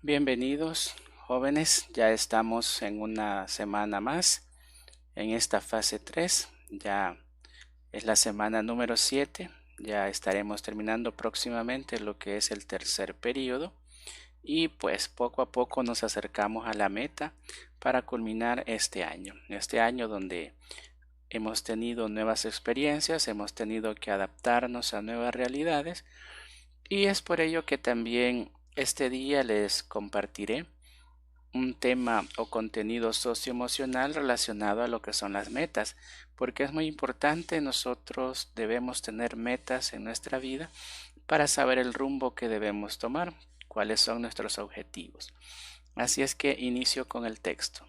Bienvenidos, jóvenes. Ya estamos en una semana más en esta fase 3. Ya es la semana número 7. Ya estaremos terminando próximamente lo que es el tercer periodo. Y pues poco a poco nos acercamos a la meta para culminar este año. Este año donde hemos tenido nuevas experiencias, hemos tenido que adaptarnos a nuevas realidades. Y es por ello que también este día les compartiré un tema o contenido socioemocional relacionado a lo que son las metas, porque es muy importante. Nosotros debemos tener metas en nuestra vida para saber el rumbo que debemos tomar, cuáles son nuestros objetivos. Así es que inicio con el texto.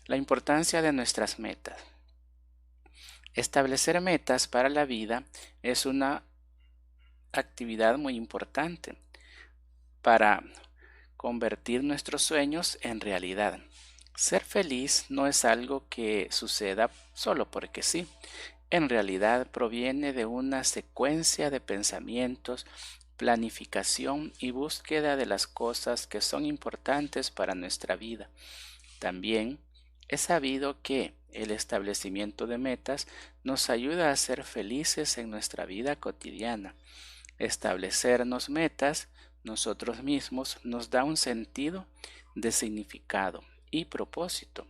La importancia de nuestras metas. Establecer metas para la vida es una actividad muy importante para convertir nuestros sueños en realidad. Ser feliz no es algo que suceda solo porque sí. En realidad proviene de una secuencia de pensamientos, planificación y búsqueda de las cosas que son importantes para nuestra vida. También es sabido que el establecimiento de metas nos ayuda a ser felices en nuestra vida cotidiana. Establecernos metas nosotros mismos nos da un sentido de significado y propósito.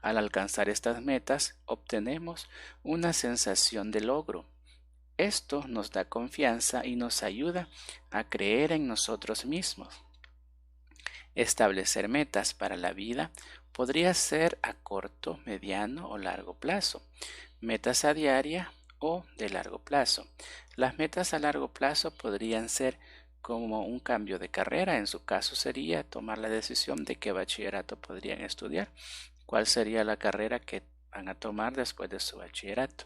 Al alcanzar estas metas obtenemos una sensación de logro. Esto nos da confianza y nos ayuda a creer en nosotros mismos. Establecer metas para la vida podría ser a corto, mediano o largo plazo, metas a diaria o de largo plazo. Las metas a largo plazo podrían ser como un cambio de carrera. En su caso sería tomar la decisión de qué bachillerato podrían estudiar, cuál sería la carrera que van a tomar después de su bachillerato.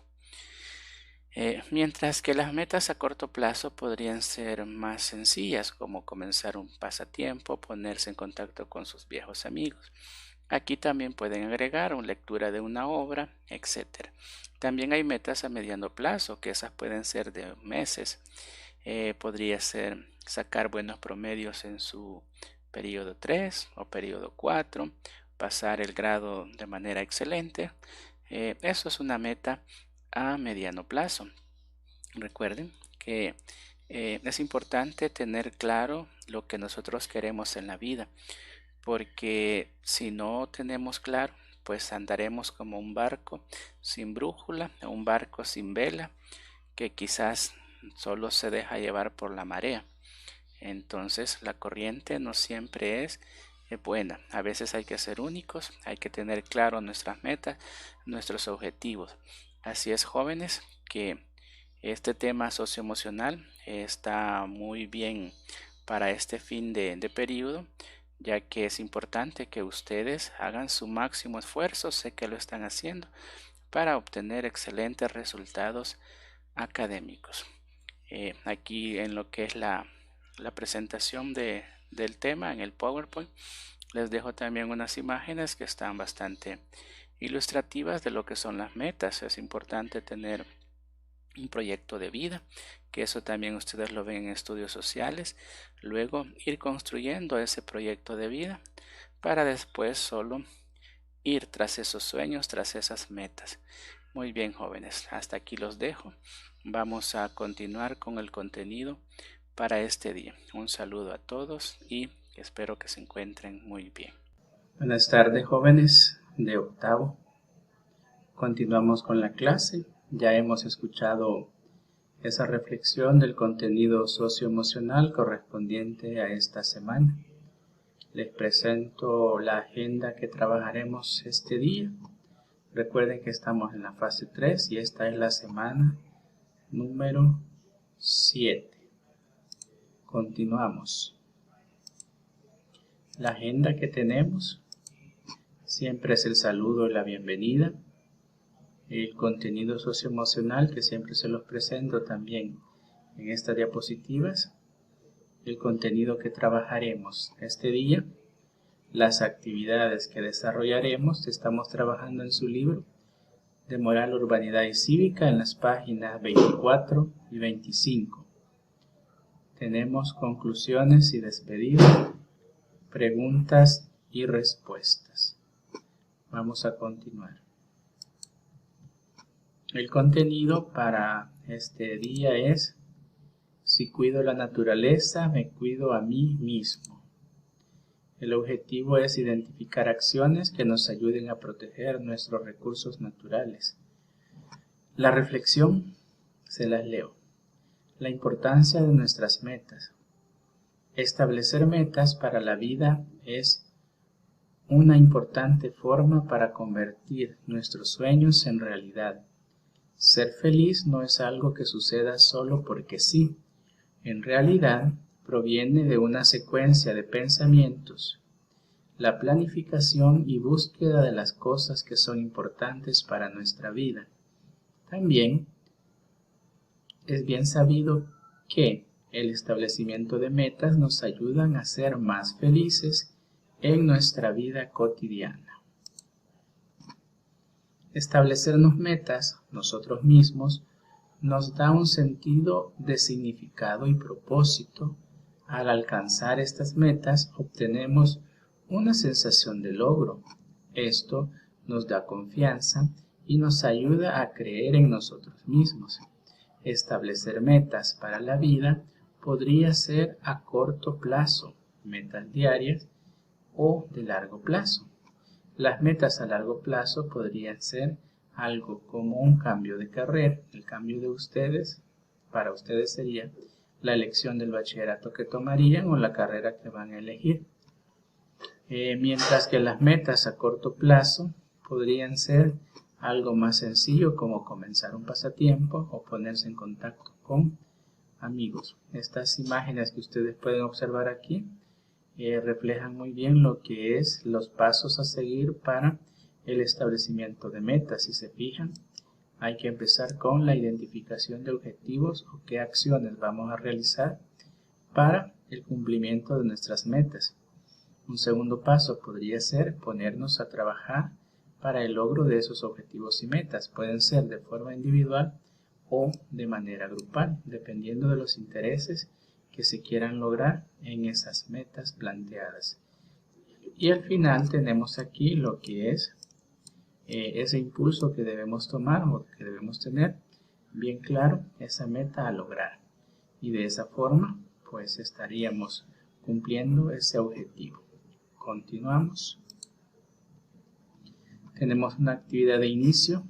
Mientras que las metas a corto plazo podrían ser más sencillas, como comenzar un pasatiempo, ponerse en contacto con sus viejos amigos. Aquí también pueden agregar una lectura de una obra, etc. También hay metas a mediano plazo, que esas pueden ser de meses. Podría ser sacar buenos promedios en su periodo 3 o periodo 4, pasar el grado de manera excelente. Eso es una meta a mediano plazo. Recuerden que es importante tener claro lo que nosotros queremos en la vida, porque si no tenemos claro, pues andaremos como un barco sin brújula, un barco sin vela, que quizás solo se deja llevar por la marea. Entonces la corriente no siempre es buena. A veces hay que ser únicos, hay que tener claro nuestras metas, nuestros objetivos. Así es, jóvenes, que este tema socioemocional está muy bien para este fin de periodo, ya que es importante que ustedes hagan su máximo esfuerzo, sé que lo están haciendo, para obtener excelentes resultados académicos. Aquí en lo que es la presentación del tema en el PowerPoint, les dejo también unas imágenes que están bastante ilustrativas de lo que son las metas. Es importante tener un proyecto de vida, que eso también ustedes lo ven en estudios sociales. Luego ir construyendo ese proyecto de vida para después solo ir tras esos sueños, tras esas metas. Muy bien, jóvenes, hasta aquí los dejo. Vamos a continuar con el contenido para este día. Un saludo a todos y espero que se encuentren muy bien. Buenas tardes, jóvenes de octavo. Continuamos con la clase. Ya hemos escuchado esa reflexión del contenido socioemocional correspondiente a esta semana. Les presento la agenda que trabajaremos este día. Recuerden que estamos en la fase 3 y esta es la semana número 7. Continuamos. La agenda que tenemos siempre es el saludo y la bienvenida. El contenido socioemocional que siempre se los presento también en estas diapositivas. El contenido que trabajaremos este día. Las actividades que desarrollaremos. Estamos trabajando en su libro de Moral, Urbanidad y Cívica en las páginas 24 y 25. Tenemos conclusiones y despedidas. preguntas y respuestas. Vamos a continuar. El contenido para este día es: si cuido la naturaleza, me cuido a mí mismo. El objetivo es identificar acciones que nos ayuden a proteger nuestros recursos naturales. La reflexión se las leo. La importancia de nuestras metas. Establecer metas para la vida es una importante forma para convertir nuestros sueños en realidad. Ser feliz no es algo que suceda solo porque sí. En realidad, proviene de una secuencia de pensamientos, la planificación y búsqueda de las cosas que son importantes para nuestra vida. También es bien sabido que el establecimiento de metas nos ayudan a ser más felices en nuestra vida cotidiana. Establecernos metas nosotros mismos nos da un sentido de significado y propósito. Al alcanzar estas metas obtenemos una sensación de logro. Esto nos da confianza y nos ayuda a creer en nosotros mismos. Establecer metas para la vida podría ser a corto plazo, metas diarias o de largo plazo. Las metas a largo plazo podrían ser algo como un cambio de carrera. El cambio de ustedes, para ustedes sería la elección del bachillerato que tomarían o la carrera que van a elegir. Mientras que las metas a corto plazo podrían ser algo más sencillo como comenzar un pasatiempo o ponerse en contacto con amigos. Estas imágenes que ustedes pueden observar aquí reflejan muy bien lo que es los pasos a seguir para el establecimiento de metas. Si se fijan, hay que empezar con la identificación de objetivos o qué acciones vamos a realizar para el cumplimiento de nuestras metas. Un segundo paso podría ser ponernos a trabajar para el logro de esos objetivos y metas. Pueden ser de forma individual o de manera grupal, dependiendo de los intereses que se quieran lograr en esas metas planteadas. Y al final tenemos aquí lo que es ese impulso que debemos tomar o que debemos tener bien claro, esa meta a lograr. Y de esa forma, pues estaríamos cumpliendo ese objetivo. Continuamos. Tenemos una actividad de inicio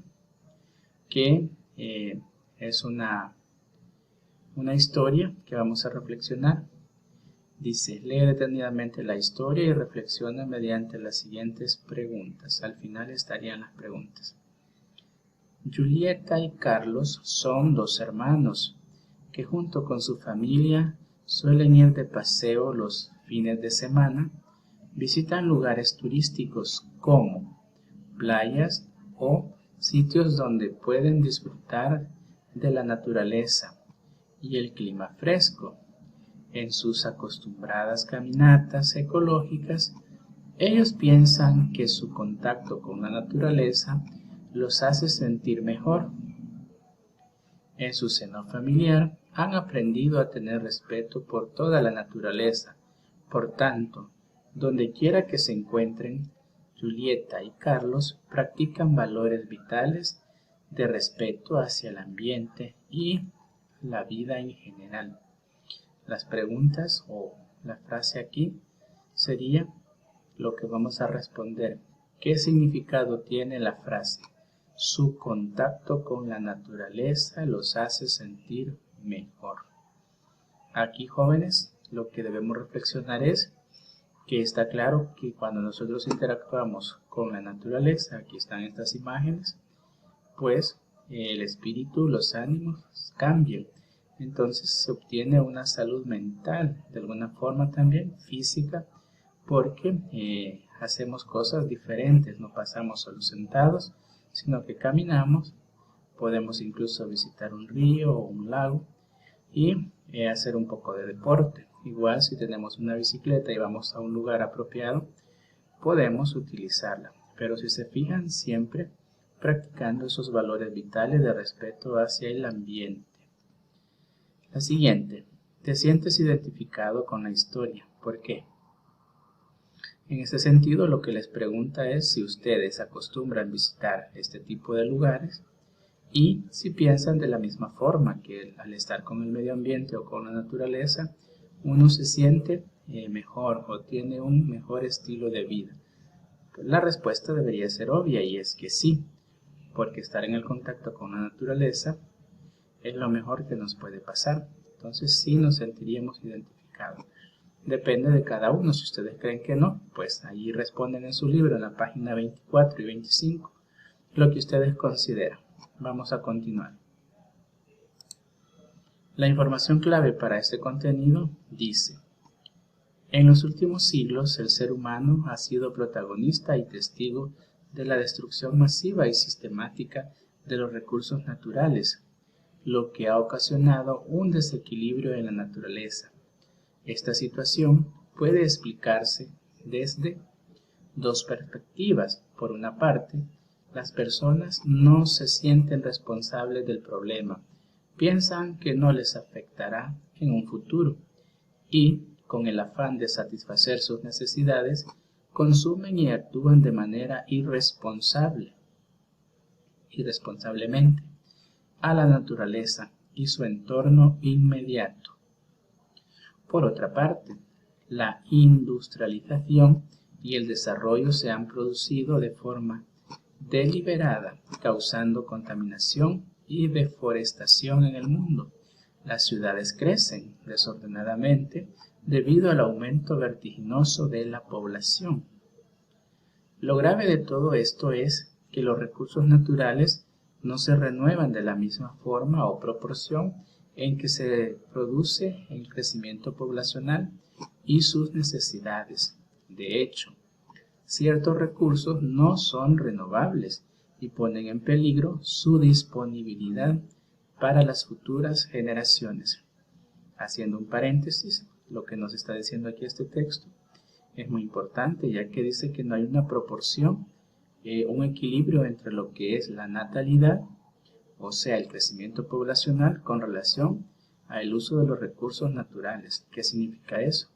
que es una historia que vamos a reflexionar. Dice: lee detenidamente la historia y reflexiona mediante las siguientes preguntas. Al final estarían las preguntas. Julieta y Carlos son dos hermanos que junto con su familia suelen ir de paseo los fines de semana. Visitan lugares turísticos como playas o sitios donde pueden disfrutar de la naturaleza y el clima fresco. En sus acostumbradas caminatas ecológicas, ellos piensan que su contacto con la naturaleza los hace sentir mejor. En su seno familiar han aprendido a tener respeto por toda la naturaleza. Por tanto, donde quiera que se encuentren, Julieta y Carlos practican valores vitales de respeto hacia el ambiente y la vida en general. Las preguntas o la frase aquí sería lo que vamos a responder. ¿Qué significado tiene la frase? Su contacto con la naturaleza los hace sentir mejor. Aquí, jóvenes, lo que debemos reflexionar es que está claro que cuando nosotros interactuamos con la naturaleza, aquí están estas imágenes, pues el espíritu, los ánimos cambian. Entonces se obtiene una salud mental, de alguna forma también física, porque hacemos cosas diferentes, no pasamos solo sentados, sino que caminamos, podemos incluso visitar un río o un lago y hacer un poco de deporte. Igual si tenemos una bicicleta y vamos a un lugar apropiado, podemos utilizarla, pero si se fijan, siempre practicando esos valores vitales de respeto hacia el ambiente. La siguiente, ¿te sientes identificado con la historia? ¿Por qué? En ese sentido, lo que les pregunta es si ustedes acostumbran visitar este tipo de lugares y si piensan de la misma forma que al estar con el medio ambiente o con la naturaleza, uno se siente mejor o tiene un mejor estilo de vida. Pues la respuesta debería ser obvia y es que sí, porque estar en el contacto con la naturaleza es lo mejor que nos puede pasar. Entonces sí nos sentiríamos identificados. Depende de cada uno. Si ustedes creen que no, pues allí responden en su libro, en la página 24 y 25, lo que ustedes consideran. Vamos a continuar. La información clave para este contenido dice: en los últimos siglos el ser humano ha sido protagonista y testigo de la destrucción masiva y sistemática de los recursos naturales, lo que ha ocasionado un desequilibrio en la naturaleza. Esta situación puede explicarse desde dos perspectivas. Por una parte, las personas no se sienten responsables del problema, piensan que no les afectará en un futuro y, con el afán de satisfacer sus necesidades, consumen y actúan de manera irresponsablemente a la naturaleza y su entorno inmediato. Por otra parte, la industrialización y el desarrollo se han producido de forma deliberada, causando contaminación y deforestación en el mundo. Las ciudades crecen desordenadamente debido al aumento vertiginoso de la población. Lo grave de todo esto es que los recursos naturales no se renuevan de la misma forma o proporción en que se produce el crecimiento poblacional y sus necesidades. De hecho, ciertos recursos no son renovables y ponen en peligro su disponibilidad para las futuras generaciones. Haciendo un paréntesis, lo que nos está diciendo aquí este texto es muy importante, ya que dice que no hay una proporción, un equilibrio entre lo que es la natalidad, o sea, el crecimiento poblacional con relación al uso de los recursos naturales. ¿Qué significa eso?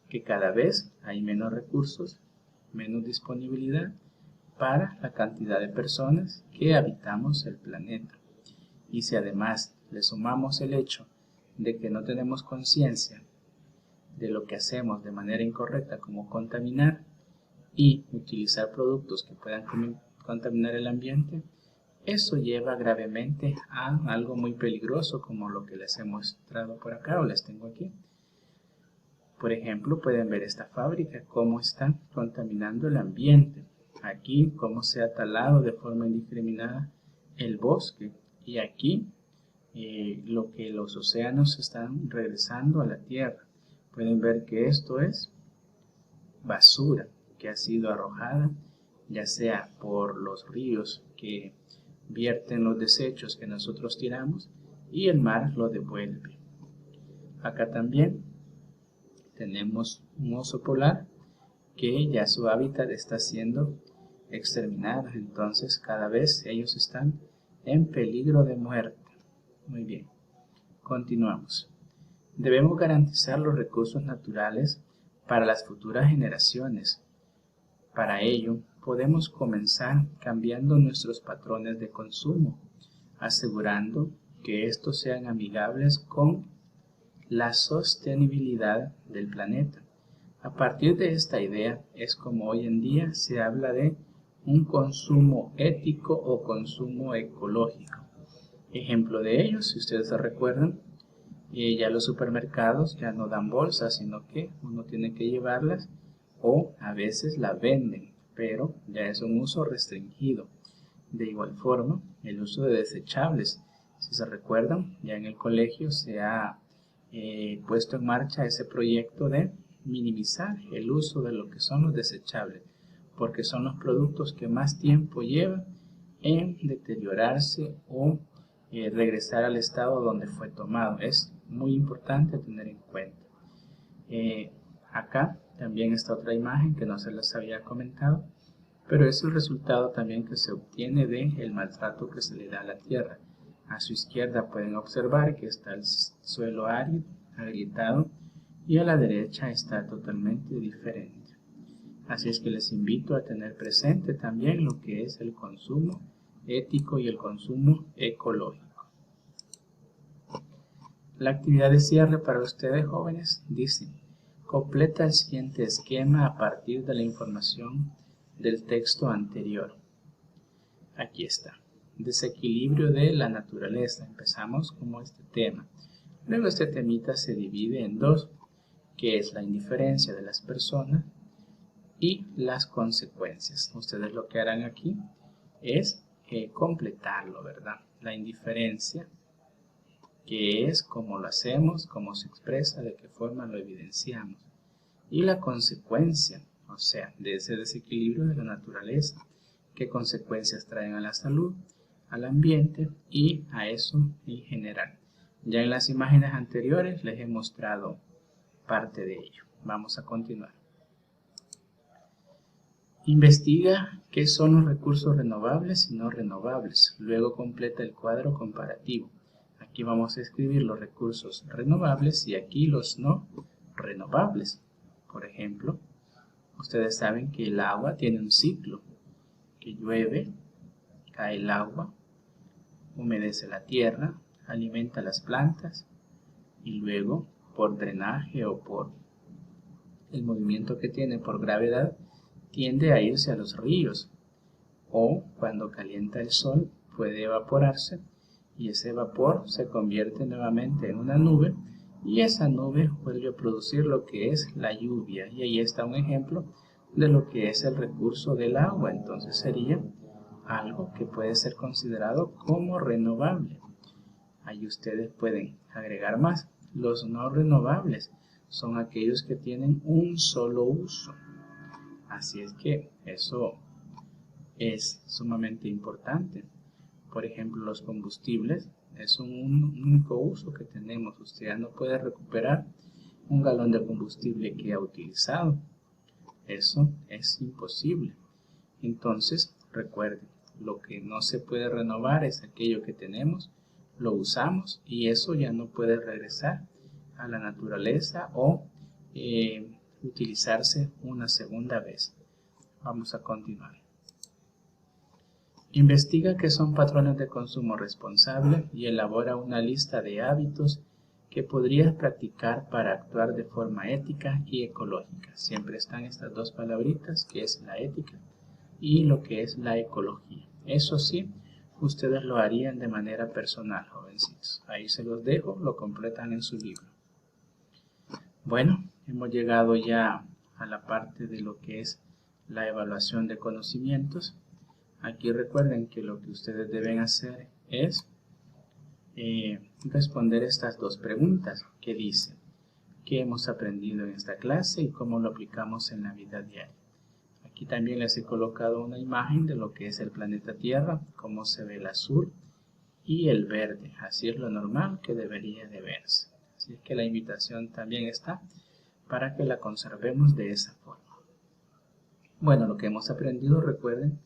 Que cada vez hay menos recursos, menos disponibilidad para la cantidad de personas que habitamos el planeta. Y si además le sumamos el hecho de que no tenemos conciencia de lo que hacemos de manera incorrecta, como contaminar y utilizar productos que puedan contaminar el ambiente, eso lleva gravemente a algo muy peligroso, como lo que les he mostrado por acá o les tengo aquí. Por ejemplo, pueden ver esta fábrica, cómo está contaminando el ambiente. Aquí, cómo se ha talado de forma indiscriminada el bosque. Y aquí, lo que los océanos están regresando a la tierra. Pueden ver que esto es basura que ha sido arrojada, ya sea por los ríos que vierten los desechos que nosotros tiramos y el mar lo devuelve. Acá también tenemos un oso polar que ya su hábitat está siendo exterminado, entonces cada vez ellos están en peligro de muerte. Muy bien, continuamos. Debemos garantizar los recursos naturales para las futuras generaciones. Para ello, podemos comenzar cambiando nuestros patrones de consumo, asegurando que estos sean amigables con la sostenibilidad del planeta. A partir de esta idea es como hoy en día se habla de un consumo ético o consumo ecológico. Ejemplo de ello, si ustedes se recuerdan, ya los supermercados ya no dan bolsas, sino que uno tiene que llevarlas o a veces la venden, pero ya es un uso restringido. De igual forma, el uso de desechables. Si se recuerdan, ya en el colegio se ha puesto en marcha ese proyecto de minimizar el uso de lo que son los desechables, porque son los productos que más tiempo llevan en deteriorarse o regresar al estado donde fue tomado. Es muy importante tener en cuenta. Acá también está otra imagen que no se les había comentado, pero es el resultado también que se obtiene del maltrato que se le da a la tierra. A su izquierda pueden observar que está el suelo árido, agrietado, y a la derecha está totalmente diferente. Así es que les invito a tener presente también lo que es el consumo ético y el consumo ecológico. La actividad de cierre para ustedes, jóvenes, dice: completa el siguiente esquema a partir de la información del texto anterior. Aquí está. Desequilibrio de la naturaleza. Empezamos como este tema. Luego este temita se divide en dos, que es la indiferencia de las personas y las consecuencias. Ustedes lo que harán aquí es completarlo, ¿verdad? La indiferencia, que es cómo lo hacemos, cómo se expresa, de qué forma lo evidenciamos. Y la consecuencia, o sea, de ese desequilibrio de la naturaleza, qué consecuencias traen a la salud, al ambiente y a eso en general. Ya en las imágenes anteriores les he mostrado parte de ello. Vamos a continuar. Investiga qué son los recursos renovables y no renovables. Luego completa el cuadro comparativo. Aquí vamos a escribir los recursos renovables y aquí los no renovables. Por ejemplo, ustedes saben que el agua tiene un ciclo, que llueve, cae el agua, humedece la tierra, alimenta las plantas y luego por drenaje o por el movimiento que tiene por gravedad tiende a irse a los ríos, o cuando calienta el sol puede evaporarse y ese vapor se convierte nuevamente en una nube y esa nube vuelve a producir lo que es la lluvia. Y ahí está un ejemplo de lo que es el recurso del agua. Entonces sería algo que puede ser considerado como renovable. Ahí ustedes pueden agregar más. Los no renovables son aquellos que tienen un solo uso. Así es que eso es sumamente importante. Por ejemplo, los combustibles es un único uso que tenemos. Usted ya no puede recuperar un galón de combustible que ha utilizado. Eso es imposible. Entonces, recuerden, lo que no se puede renovar es aquello que tenemos, lo usamos y eso ya no puede regresar a la naturaleza o utilizarse una segunda vez. Vamos a continuar. Investiga qué son patrones de consumo responsable y elabora una lista de hábitos que podrías practicar para actuar de forma ética y ecológica. Siempre están estas dos palabritas, que es la ética y lo que es la ecología. Eso sí, ustedes lo harían de manera personal, jovencitos. Ahí se los dejo, lo completan en su libro. Bueno, hemos llegado ya a la parte de lo que es la evaluación de conocimientos. Aquí recuerden que lo que ustedes deben hacer es responder estas dos preguntas que dicen: ¿qué hemos aprendido en esta clase y cómo lo aplicamos en la vida diaria? Aquí también les he colocado una imagen de lo que es el planeta Tierra, cómo se ve el azul y el verde. Así es lo normal que debería de verse. Así es que la invitación también está para que la conservemos de esa forma. Bueno, lo que hemos aprendido, recuerden,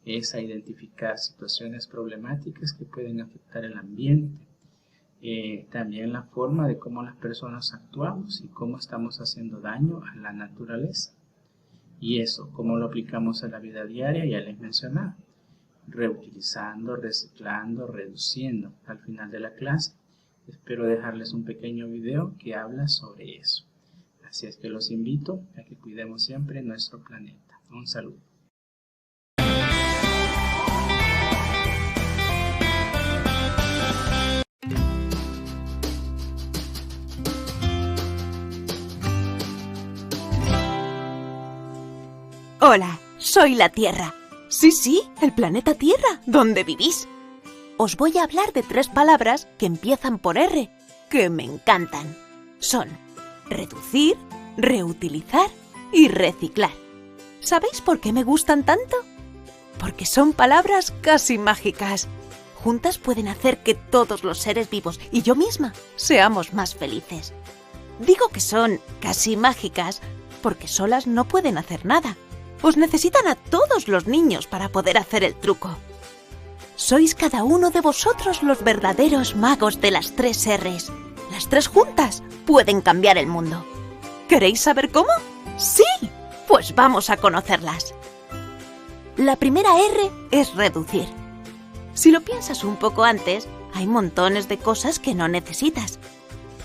es a identificar situaciones problemáticas que pueden afectar el ambiente. También la forma de cómo las personas actuamos y cómo estamos haciendo daño a la naturaleza. Y eso, cómo lo aplicamos a la vida diaria, ya les mencionaba. Reutilizando, reciclando, reduciendo. Al final de la clase, espero dejarles un pequeño video que habla sobre eso. Así es que los invito a que cuidemos siempre nuestro planeta. Un saludo. Hola, soy la Tierra. Sí, el planeta Tierra, donde vivís. Os voy a hablar de 3 palabras que empiezan por R, que me encantan. Son reducir, reutilizar y reciclar. ¿Sabéis por qué me gustan tanto? Porque son palabras casi mágicas. Juntas pueden hacer que todos los seres vivos y yo misma seamos más felices. Digo que son casi mágicas porque solas no pueden hacer nada. Os necesitan a todos los niños para poder hacer el truco. Sois cada uno de vosotros los verdaderos magos de las 3 R's. Las 3 juntas pueden cambiar el mundo. ¿Queréis saber cómo? ¡Sí! Pues vamos a conocerlas. La primera R es reducir. Si lo piensas un poco antes, hay montones de cosas que no necesitas.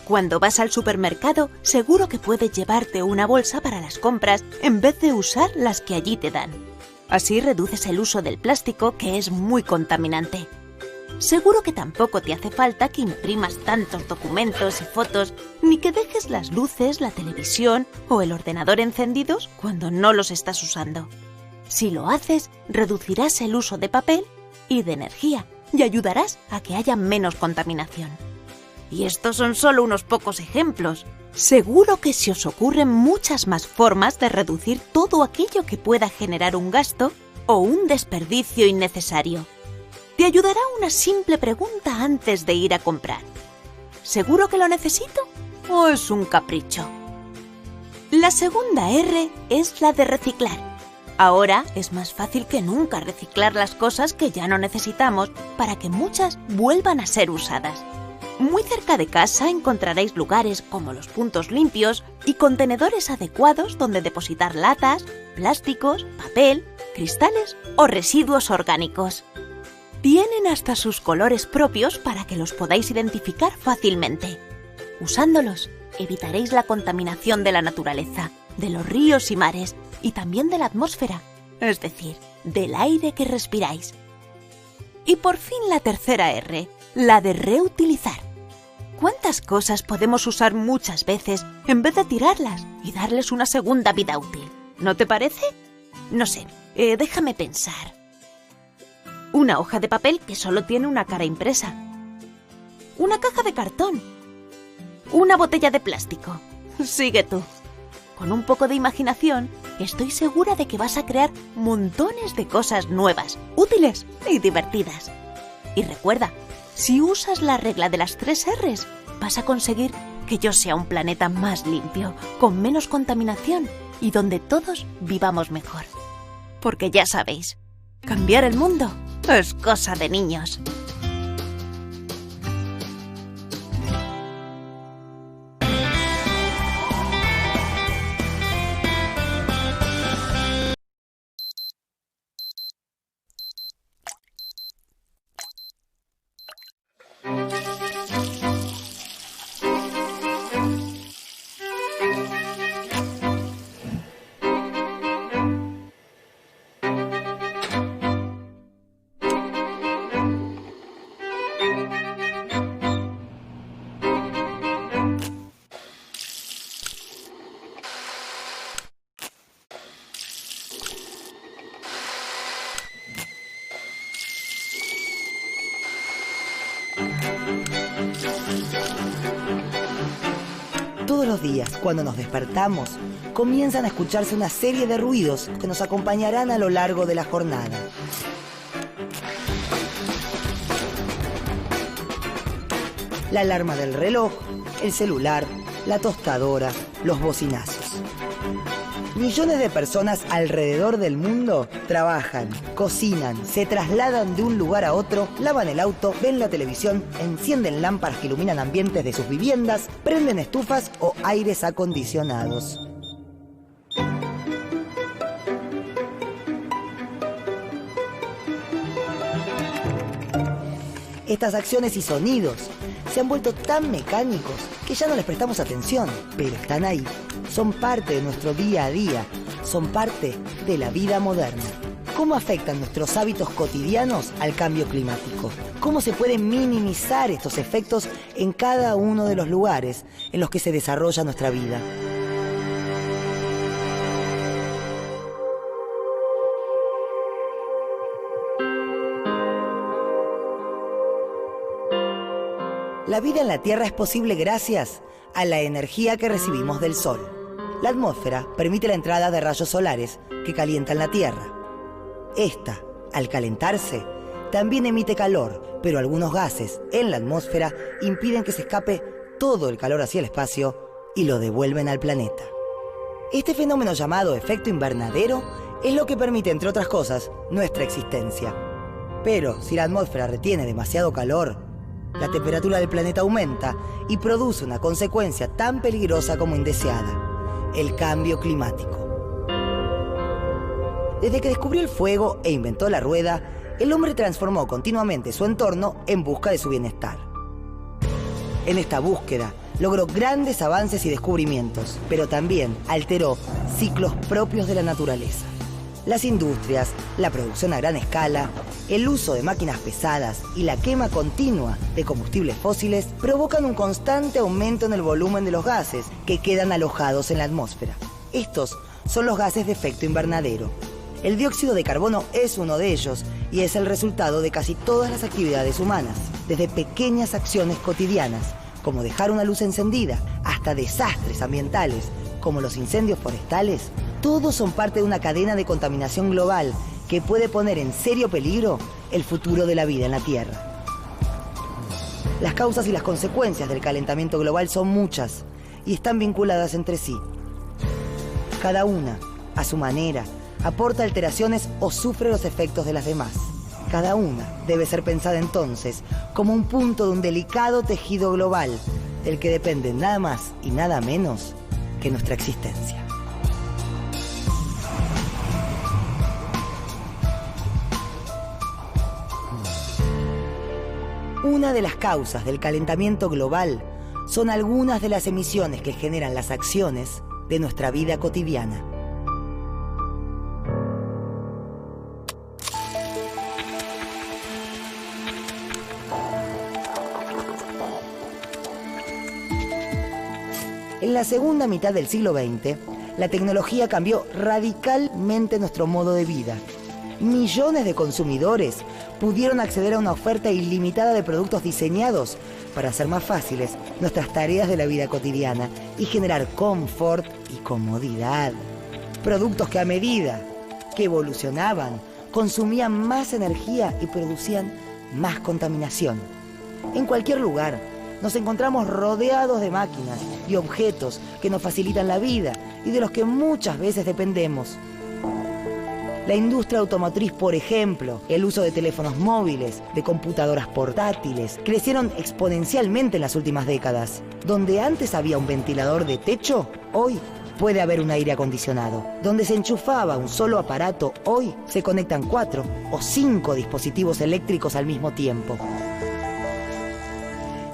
Cuando vas al supermercado, seguro que puedes llevarte una bolsa para las compras en vez de usar las que allí te dan. Así reduces el uso del plástico, que es muy contaminante. Seguro que tampoco te hace falta que imprimas tantos documentos y fotos, ni que dejes las luces, la televisión o el ordenador encendidos cuando no los estás usando. Si lo haces, reducirás el uso de papel y de energía y ayudarás a que haya menos contaminación. Y estos son solo unos pocos ejemplos. Seguro que se os ocurren muchas más formas de reducir todo aquello que pueda generar un gasto o un desperdicio innecesario. Te ayudará una simple pregunta antes de ir a comprar. ¿Seguro que lo necesito o es un capricho? La segunda R es la de reciclar. Ahora es más fácil que nunca reciclar las cosas que ya no necesitamos para que muchas vuelvan a ser usadas. Muy cerca de casa encontraréis lugares como los puntos limpios y contenedores adecuados donde depositar latas, plásticos, papel, cristales o residuos orgánicos. Tienen hasta sus colores propios para que los podáis identificar fácilmente. Usándolos, evitaréis la contaminación de la naturaleza, de los ríos y mares y también de la atmósfera, es decir, del aire que respiráis. Y por fin la tercera R, la de reutilizar. ¿Cuántas cosas podemos usar muchas veces en vez de tirarlas y darles una segunda vida útil? ¿No te parece? No sé, déjame pensar. Una hoja de papel que solo tiene una cara impresa. Una caja de cartón. Una botella de plástico. Sigue tú. Con un poco de imaginación, estoy segura de que vas a crear montones de cosas nuevas, útiles y divertidas. Y recuerda, si usas la regla de las 3 R's, vas a conseguir que yo sea un planeta más limpio, con menos contaminación y donde todos vivamos mejor. Porque ya sabéis, cambiar el mundo es cosa de niños. Todos los días, cuando nos despertamos, comienzan a escucharse una serie de ruidos que nos acompañarán a lo largo de la jornada. La alarma del reloj, el celular, la tostadora, los bocinazos. Millones de personas alrededor del mundo trabajan, cocinan, se trasladan de un lugar a otro, lavan el auto, ven la televisión, encienden lámparas que iluminan ambientes de sus viviendas, prenden estufas o aires acondicionados. Estas acciones y sonidos se han vuelto tan mecánicos que ya no les prestamos atención, pero están ahí. Son parte de nuestro día a día, son parte de la vida moderna. ¿Cómo afectan nuestros hábitos cotidianos al cambio climático? ¿Cómo se pueden minimizar estos efectos en cada uno de los lugares en los que se desarrolla nuestra vida? La vida en la Tierra es posible gracias a la energía que recibimos del Sol. La atmósfera permite la entrada de rayos solares que calientan la Tierra. Esta, al calentarse, también emite calor, pero algunos gases en la atmósfera impiden que se escape todo el calor hacia el espacio y lo devuelven al planeta. Este fenómeno llamado efecto invernadero es lo que permite, entre otras cosas, nuestra existencia. Pero si la atmósfera retiene demasiado calor, la temperatura del planeta aumenta y produce una consecuencia tan peligrosa como indeseada: el cambio climático. Desde que descubrió el fuego e inventó la rueda, el hombre transformó continuamente su entorno en busca de su bienestar. En esta búsqueda, logró grandes avances y descubrimientos, pero también alteró ciclos propios de la naturaleza. Las industrias, la producción a gran escala, el uso de máquinas pesadas y la quema continua de combustibles fósiles provocan un constante aumento en el volumen de los gases que quedan alojados en la atmósfera. Estos son los gases de efecto invernadero. El dióxido de carbono es uno de ellos y es el resultado de casi todas las actividades humanas, desde pequeñas acciones cotidianas, como dejar una luz encendida, hasta desastres ambientales, como los incendios forestales. Todos son parte de una cadena de contaminación global que puede poner en serio peligro el futuro de la vida en la Tierra. Las causas y las consecuencias del calentamiento global son muchas y están vinculadas entre sí. Cada una, a su manera, aporta alteraciones o sufre los efectos de las demás. Cada una debe ser pensada entonces como un punto de un delicado tejido global del que depende nada más y nada menos que nuestra existencia. Una de las causas del calentamiento global son algunas de las emisiones que generan las acciones de nuestra vida cotidiana. En la segunda mitad del siglo XX, la tecnología cambió radicalmente nuestro modo de vida. Millones de consumidores pudieron acceder a una oferta ilimitada de productos diseñados para hacer más fáciles nuestras tareas de la vida cotidiana y generar confort y comodidad. Productos que a medida que evolucionaban, consumían más energía y producían más contaminación. En cualquier lugar, nos encontramos rodeados de máquinas y objetos que nos facilitan la vida y de los que muchas veces dependemos. La industria automotriz, por ejemplo, el uso de teléfonos móviles, de computadoras portátiles, crecieron exponencialmente en las últimas décadas. Donde antes había un ventilador de techo, hoy puede haber un aire acondicionado. Donde se enchufaba un solo aparato, hoy se conectan 4 o 5 dispositivos eléctricos al mismo tiempo.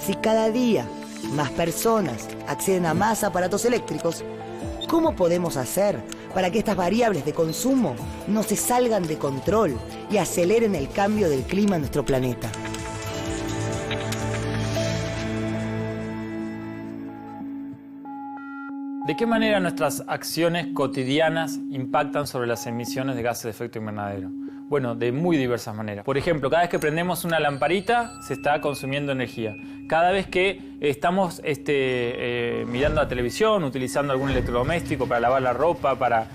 Si cada día más personas acceden a más aparatos eléctricos, ¿cómo podemos hacer para que estas variables de consumo no se salgan de control y aceleren el cambio del clima en nuestro planeta? ¿De qué manera nuestras acciones cotidianas impactan sobre las emisiones de gases de efecto invernadero? Bueno, de muy diversas maneras. Por ejemplo, cada vez que prendemos una lamparita se está consumiendo energía. Cada vez que estamos mirando la televisión, utilizando algún electrodoméstico para lavar la ropa, para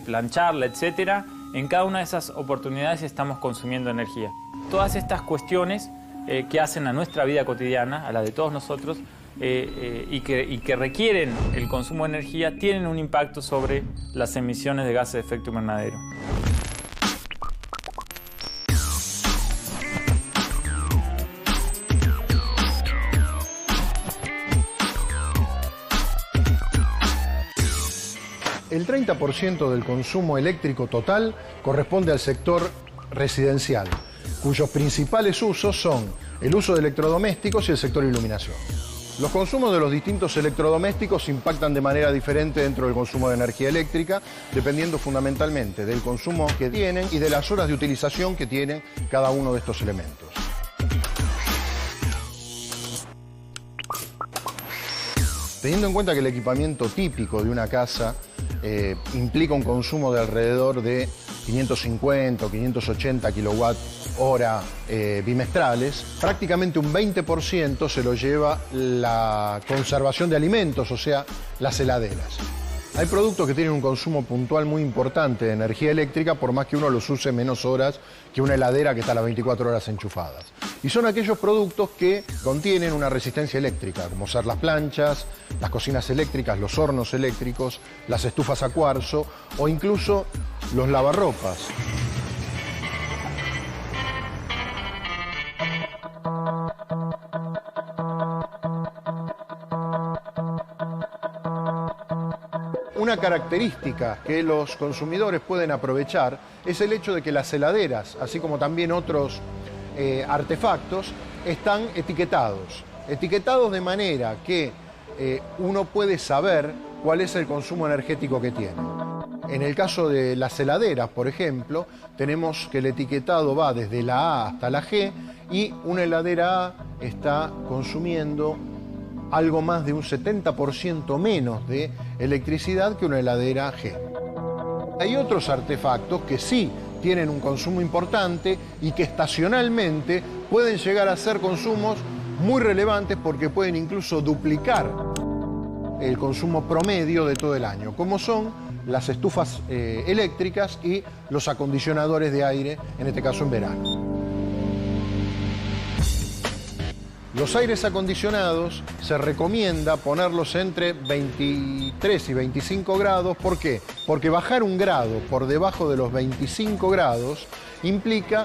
plancharla, etc., en cada una de esas oportunidades estamos consumiendo energía. Todas estas cuestiones que hacen a nuestra vida cotidiana, a la de todos nosotros, y que requieren el consumo de energía, tienen un impacto sobre las emisiones de gases de efecto invernadero. El 30% del consumo eléctrico total corresponde al sector residencial, cuyos principales usos son el uso de electrodomésticos y el sector iluminación. Los consumos de los distintos electrodomésticos impactan de manera diferente dentro del consumo de energía eléctrica, dependiendo fundamentalmente del consumo que tienen y de las horas de utilización que tienen cada uno de estos elementos. Teniendo en cuenta que el equipamiento típico de una casa implica un consumo de alrededor de 550 o 580 kWh bimestrales, prácticamente un 20% se lo lleva la conservación de alimentos, o sea, las heladeras. Hay productos que tienen un consumo puntual muy importante de energía eléctrica, por más que uno los use menos horas que una heladera que está a las 24 horas enchufadas. Y son aquellos productos que contienen una resistencia eléctrica, como ser las planchas, las cocinas eléctricas, los hornos eléctricos, las estufas a cuarzo o incluso los lavarropas. una característica que los consumidores pueden aprovechar es el hecho de que las heladeras, así como también otros artefactos, están etiquetados de manera que uno puede saber cuál es el consumo energético que tiene. En el caso de las heladeras, por ejemplo, tenemos que el etiquetado va desde la A hasta la G y una heladera A está consumiendo algo más de un 70% menos de electricidad que una heladera G. Hay otros artefactos que sí tienen un consumo importante y que estacionalmente pueden llegar a ser consumos muy relevantes porque pueden incluso duplicar el consumo promedio de todo el año, como son las estufas eléctricas y los acondicionadores de aire, en este caso en verano. Los aires acondicionados se recomienda ponerlos entre 23 y 25 grados. ¿Por qué? Porque bajar un grado por debajo de los 25 grados implica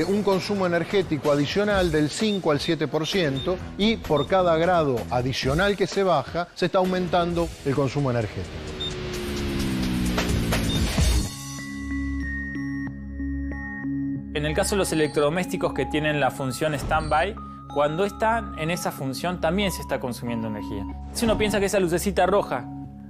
un consumo energético adicional del 5 al 7% y por cada grado adicional que se baja, se está aumentando el consumo energético. En el caso de los electrodomésticos que tienen la función standby, cuando están en esa función también se está consumiendo energía. Si uno piensa que esa lucecita roja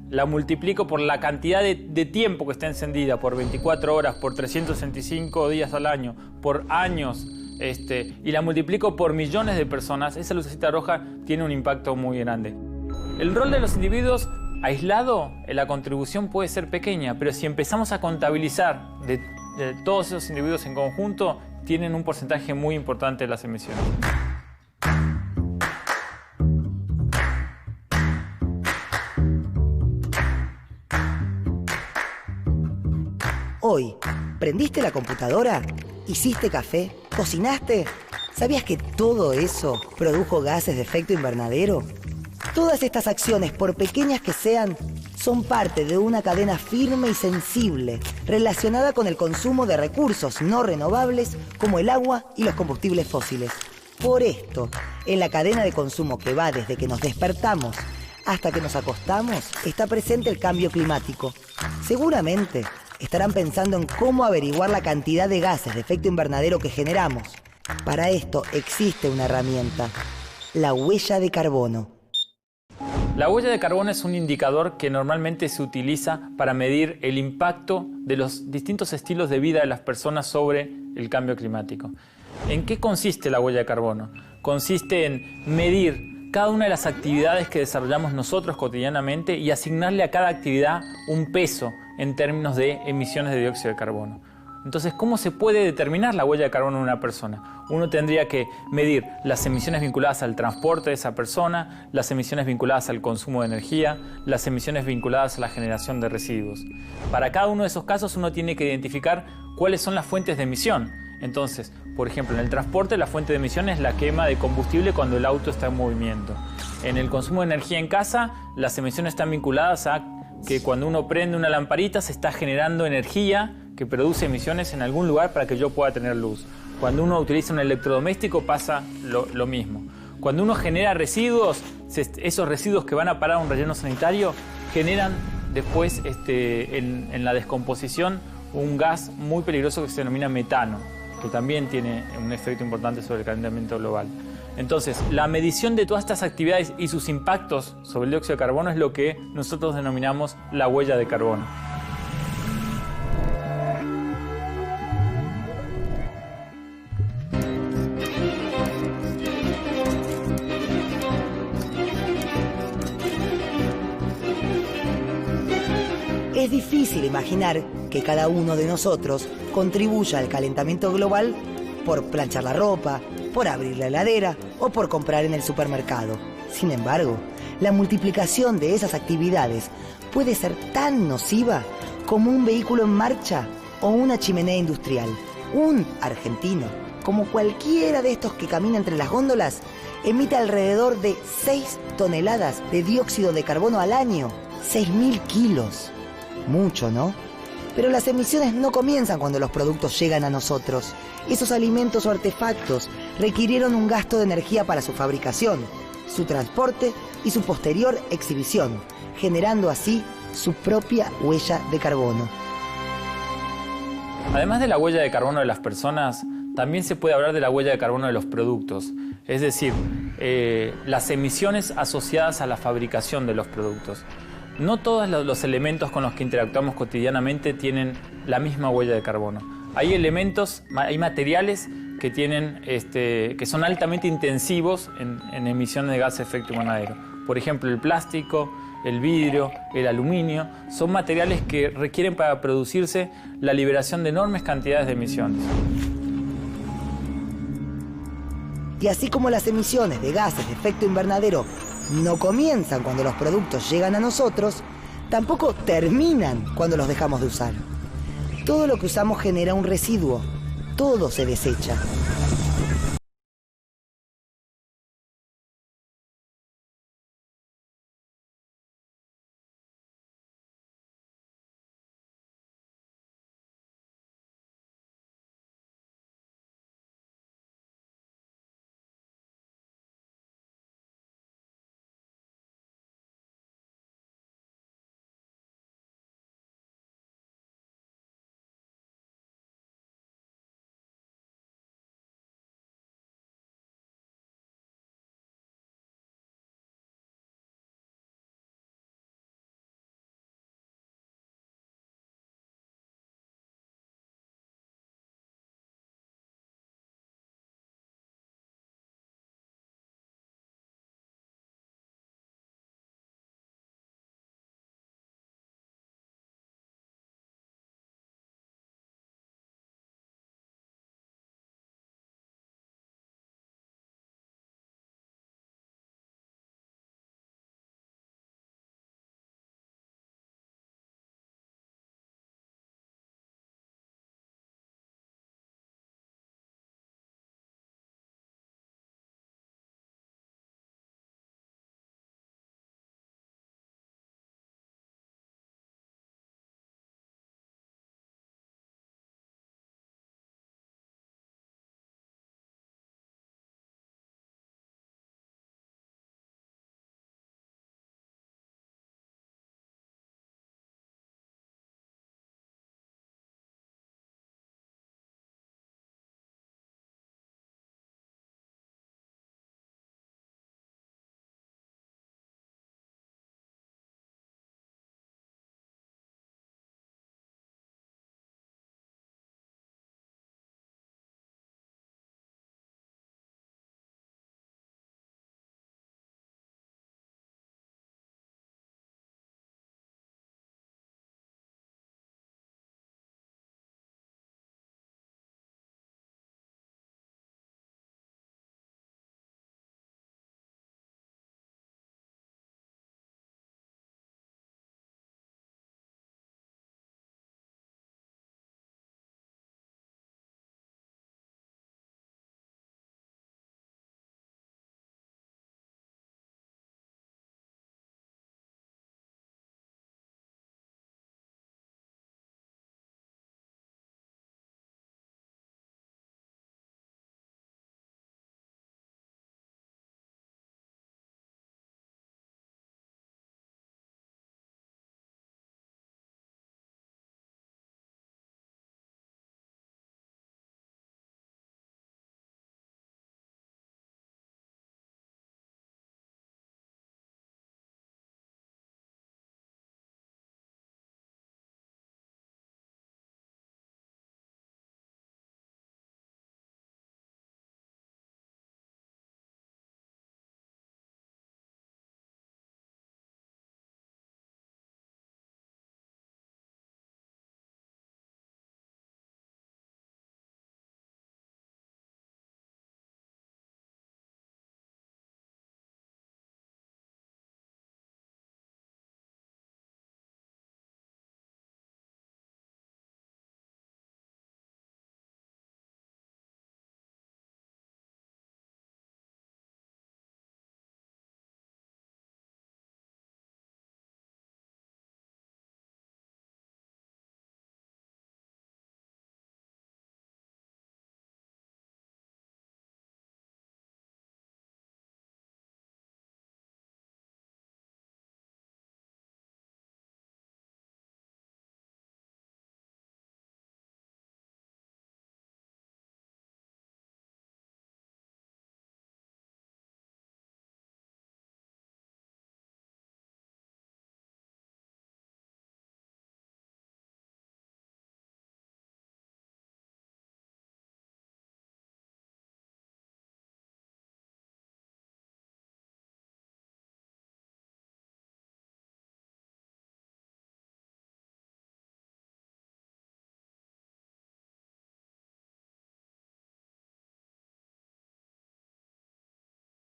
la multiplico por la cantidad de tiempo que está encendida, por 24 horas, por 365 días al año, por años, y la multiplico por millones de personas, esa lucecita roja tiene un impacto muy grande. El rol de los individuos aislado, la contribución puede ser pequeña, pero si empezamos a contabilizar de todos esos individuos en conjunto, tienen un porcentaje muy importante de las emisiones. Hoy, ¿prendiste la computadora? ¿Hiciste café? ¿Cocinaste? ¿Sabías que todo eso produjo gases de efecto invernadero? Todas estas acciones, por pequeñas que sean, son parte de una cadena firme y sensible relacionada con el consumo de recursos no renovables como el agua y los combustibles fósiles. Por esto, en la cadena de consumo que va desde que nos despertamos hasta que nos acostamos, está presente el cambio climático. Seguramente estarán pensando en cómo averiguar la cantidad de gases de efecto invernadero que generamos. Para esto existe una herramienta, la huella de carbono. La huella de carbono es un indicador que normalmente se utiliza para medir el impacto de los distintos estilos de vida de las personas sobre el cambio climático. ¿En qué consiste la huella de carbono? Consiste en medir cada una de las actividades que desarrollamos nosotros cotidianamente y asignarle a cada actividad un peso en términos de emisiones de dióxido de carbono. Entonces, ¿cómo se puede determinar la huella de carbono de una persona? Uno tendría que medir las emisiones vinculadas al transporte de esa persona, las emisiones vinculadas al consumo de energía, las emisiones vinculadas a la generación de residuos. Para cada uno de esos casos uno tiene que identificar cuáles son las fuentes de emisión. Entonces, por ejemplo, en el transporte la fuente de emisión es la quema de combustible cuando el auto está en movimiento. En el consumo de energía en casa, las emisiones están vinculadas a que cuando uno prende una lamparita se está generando energía que produce emisiones en algún lugar para que yo pueda tener luz. Cuando uno utiliza un electrodoméstico pasa lo mismo. Cuando uno genera residuos, esos residuos que van a parar a un relleno sanitario generan después en la descomposición un gas muy peligroso que se denomina metano, que también tiene un efecto importante sobre el calentamiento global. Entonces, la medición de todas estas actividades y sus impactos sobre el dióxido de carbono es lo que nosotros denominamos la huella de carbono. Es difícil imaginar que cada uno de nosotros contribuya al calentamiento global por planchar la ropa, por abrir la heladera o por comprar en el supermercado. Sin embargo, la multiplicación de esas actividades puede ser tan nociva como un vehículo en marcha o una chimenea industrial. Un argentino, como cualquiera de estos que camina entre las góndolas, emite alrededor de 6 toneladas de dióxido de carbono al año. 6.000 kilos. Mucho, ¿no? Pero las emisiones no comienzan cuando los productos llegan a nosotros. Esos alimentos o artefactos requirieron un gasto de energía para su fabricación, su transporte y su posterior exhibición, generando así su propia huella de carbono. Además de la huella de carbono de las personas, también se puede hablar de la huella de carbono de los productos, es decir, las emisiones asociadas a la fabricación de los productos. No todos los elementos con los que interactuamos cotidianamente tienen la misma huella de carbono. Hay elementos, hay materiales que tienen, que son altamente intensivos en emisiones de gases de efecto invernadero. Por ejemplo, el plástico, el vidrio, el aluminio, son materiales que requieren para producirse la liberación de enormes cantidades de emisiones. Y así como las emisiones de gases de efecto invernadero no comienzan cuando los productos llegan a nosotros, tampoco terminan cuando los dejamos de usar. Todo lo que usamos genera un residuo, todo se desecha.